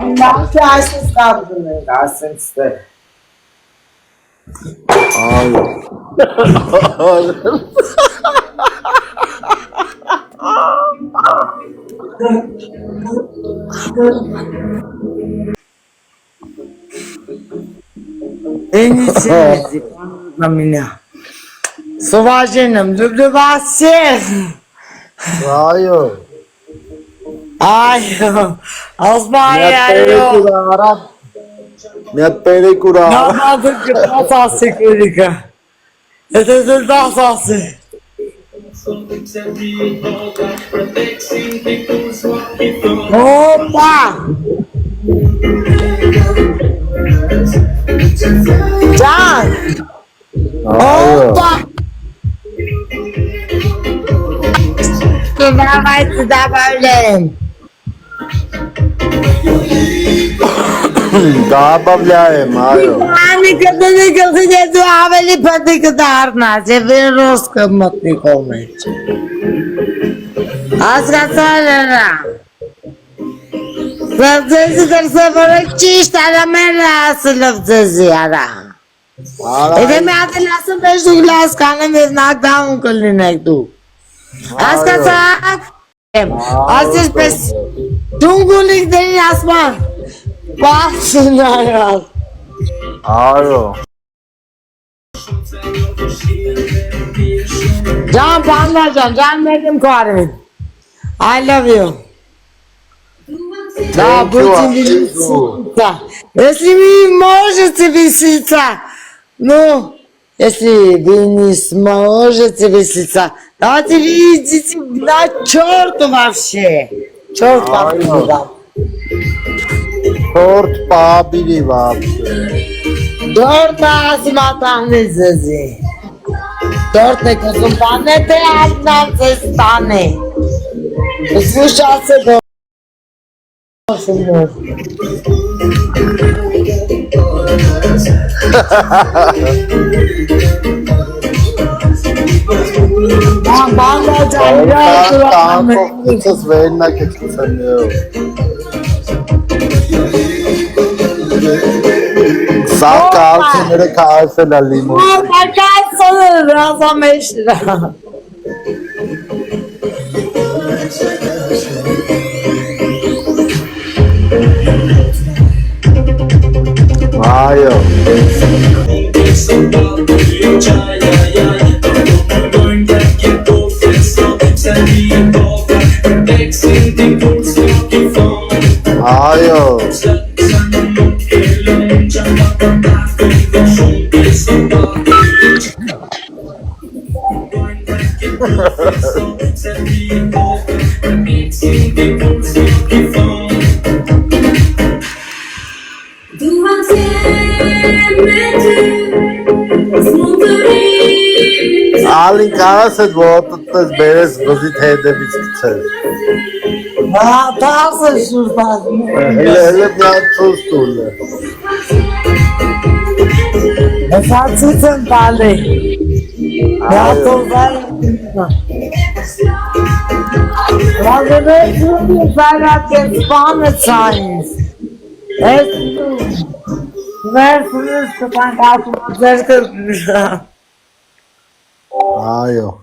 Nasıl açsız kaldın? Aslında. Hayır. En iyisi. Mamina. Suvajenım. Dubdubası. Hayır. Ay. Asmaya. Me pere curar. Nada que possa ser crítica. Esse é o nosso. Opa! Can! Opa! Tu vai te dar problema. Добавляем, Майо. Никогда не говори, что авели патикдарна, че ви руска мотникомече. Аз казалена. Завзези да се върчиш, да ме расла в зазяра. Еде ме ателясам между гласкане ми знак да ункали некто. Аз казах, аз се спес. Тунгулик ден асма. Başına Alo. Can Pandacan, Can benim karım. I love you. Да, будем веселиться. Если вы можете веселиться, ну, если вы не сможете веселиться, давайте вы идите на черту вообще. Черт вообще. Торт пабили вообще. Dört asmatanız sizi. Dört ne kızım tane de adnan ses tane. Bu şansı da olsun. Bana can Muchas venas que extraño. Saca alce मेरे कार से लली मो. Bakar sana raza meşra. Ayo. Ayo. Alin cara se volta das beres visite de visite. Tarzı şuradan. Hele biraz susturlar. Sen sizin bali. Ya tozlar. Razı Ferhat Espanı Science. Versiniz tutan kalkımızları kırpmışlar. Ayo.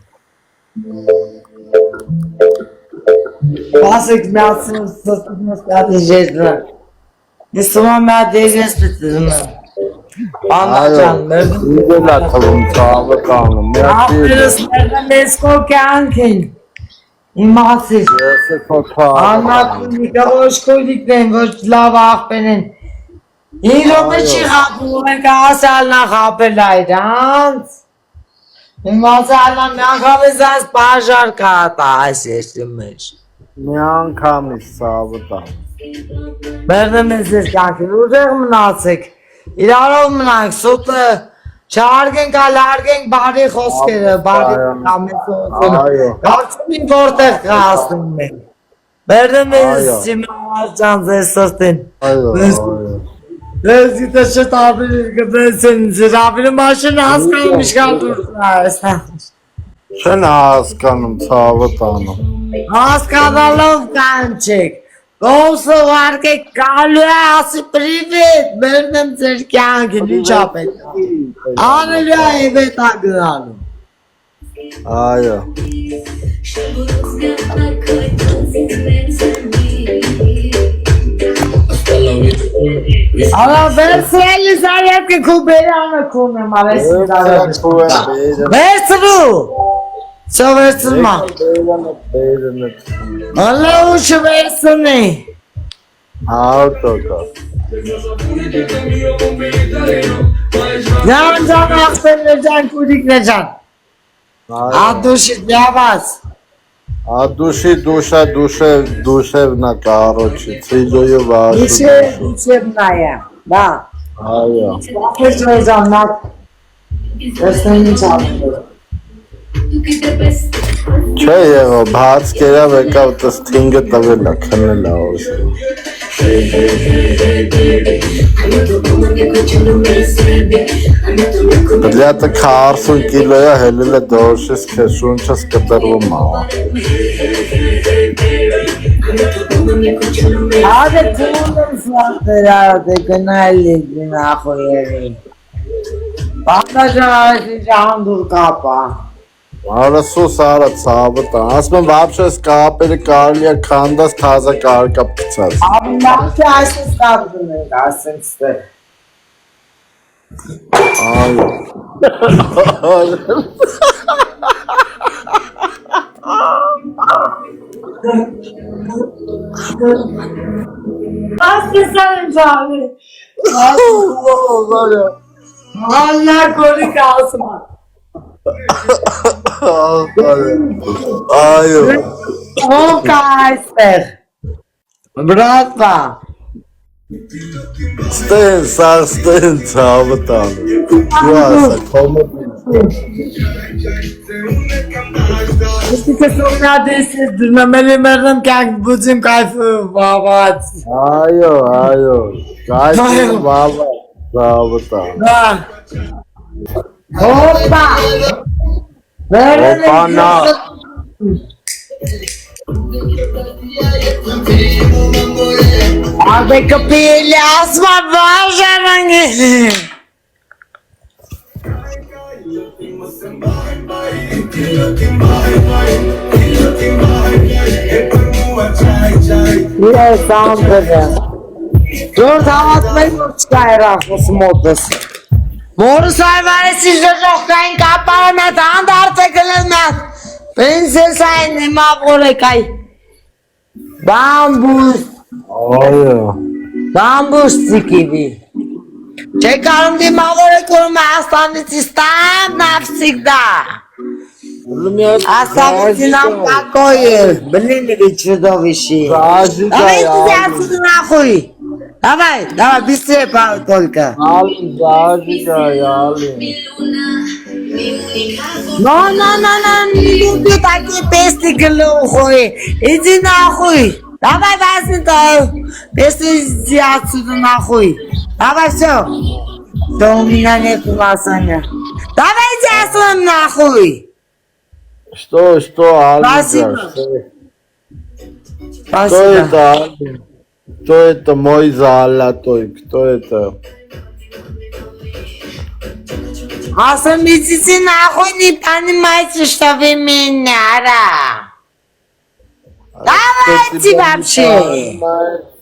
Basık miyasınız satılmış kardeşler. Müslüman kardeşler bitirdim. Anlatacağım. İyi de atalım sağlık kanım. Yaptırız nereden mesko kankin. İmasif. Anlattım hoş koyduk ben hoş lava ahbenin. İromu çıkarttım ben kasalına kapılaydan. İmasalına ben kapısız başar kata seçtirmiş. Nyan kamış sağlık. Verdim siz kankin. Uzak mı nasık? İlaro mı nasık? Sütü. Çağırgın kalargın bari hoş gelir. Bari kamet olsun. Kalsın portek kalsın ben. Verdim siz şimdi ağaçtan seslersin. Rezgi de şu tabiri kıdırsın. Tabinin başına az kalmış kaldırırlar. Sen az kanım sağlık kanım. Az kadalım kançık. Կոմսը վարկեք կալու է ասի պրիվետ, մերն եմ ձեր կյանքին, ինչ ապետ։ Անելու է եվետ ագրանում։ Այո։ Ալա վերցրելի զարյակ է քու բերանը քունը մարեսի դարը։ Վերցրու։ Սո վերցրմա։ Ալա ուշը վերցնի։ Աուտոկա։ Ջան ջան ախպերներ ջան կուրիկներ ջան։ Ադուշի դյավազ։ Ադուշի դուշևնա կարոչի, ծիլոյը վաշու։ Իչևնա է, դա։ Այո։ Ախպեր ջան նա։ Վերցնեն ինչ ախպեր։ Չէ եղավ, բաց կերավ եկավ տս թինգը տվել է, քնել է ոսը։ Դլյատը 40 կիլո է, հելել է դոշես կեշունչս կտրվում աղա։ Ադե կունդն սվատեր ադե գնայլի գնախոյերի։ Բանդաժան արեցի ճահան դուր կապա։ Արասոս արա ցավտա, ասում եմ вообще սկապերը կարելի է քանդած թազա կարկապ գցած։ Ամենամսի այսպես կապդում ենք ասենց ստեղ։ Այո։ Ասպես են ճավի։ Ալնա կորիկ ասմա։ Այո։ Ով կա այստեղ։ Բրատվա։ Ստեն ցավտան։ Դու ասա, կոմոդ։ Իսկ կսողնադես ես դրնամելի մերնեմ կյանք բուծիմ կայֆը վավաց։ Այո, կայֆը վավաց, ցավտան։ Հոպա։ Հոպանա։ Աբե կպիելի ասմա վաժանանգի։ Ես ամբերը։ Դորդ հավատում են որ չկա երախոս մոտս։ Մորս այվարեսի ժողկային կապարնատ անդարդ է գլնատ։ Պենսես այն նիմա որեկայ։ Բամբուս։ Այո։ Բամբուս ծիկիվի։ Չէ կարում դիմավորեք որում Հայաստանից իստան նավսիգդա։ Оставите нам покое, блин, или чудовище. Давай иди отсюда нахуй. Давай, быстрее только. No, не люблю такие песни глухие. Иди нахуй. Давай возьми-то. Песни иди отсюда нахуй. Давай все. Да у меня нет классания. Давай иди отсюда нахуй. Что, Спасибо. Кто это? Кто это мой золотой? Кто это? Асам идите нахуй, не понимаете, что вы меня, Давайте вообще.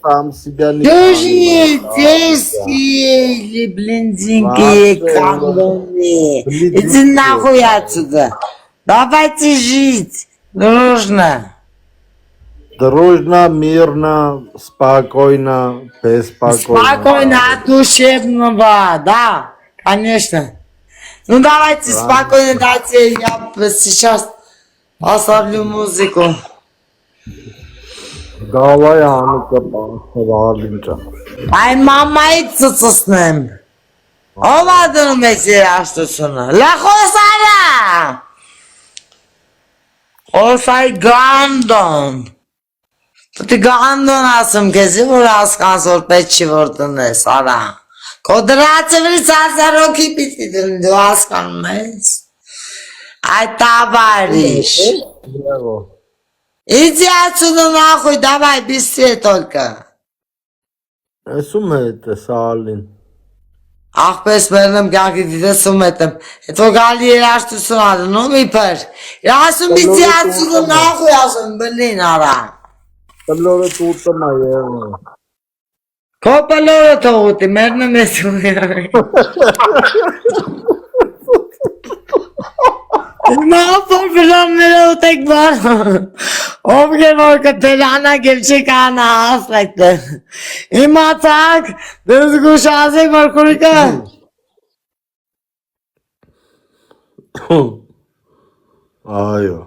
Сам себя не Дожди, детские, блиндинки, кандоны. Иди нахуй отсюда. Давайте жить. Дружно. Дружно, мирно, спокойно, беспокойно. Спокойно, от душевного, да, конечно. Ну давайте спокойно, дайте, я сейчас оставлю музыку. Давай, Анука, Валинча. Ay mamayı tutusnem. Olmadın mesela şuna. La kosara. Osay gandon. Ти гандон асам кези враз кансол печи вортане сара. Кодрацеври сазароки питиден дуаскан мес. Ай товарищ. Иди отсюда нахуй, давай, быстрее только. Ասում է դա սալին։ Ախպես մերնեմ գագի դիտեսում եմ։ Հետո գալի երաշտություն ալն, ում իպեր։ Ասում իդի отсюда нахуй ասում, բլին արա։ Բլորը տուտը մայը։ Քո բլորը թողուտի, մերնեմ ես ունի։ Մապոր բլորները ուտեք բար։ Ով գևոր կտելանա գելչի կանա ասլեկտը։ Իմացակ, դուզ գուշազեք մարկուրիկը։ Այո։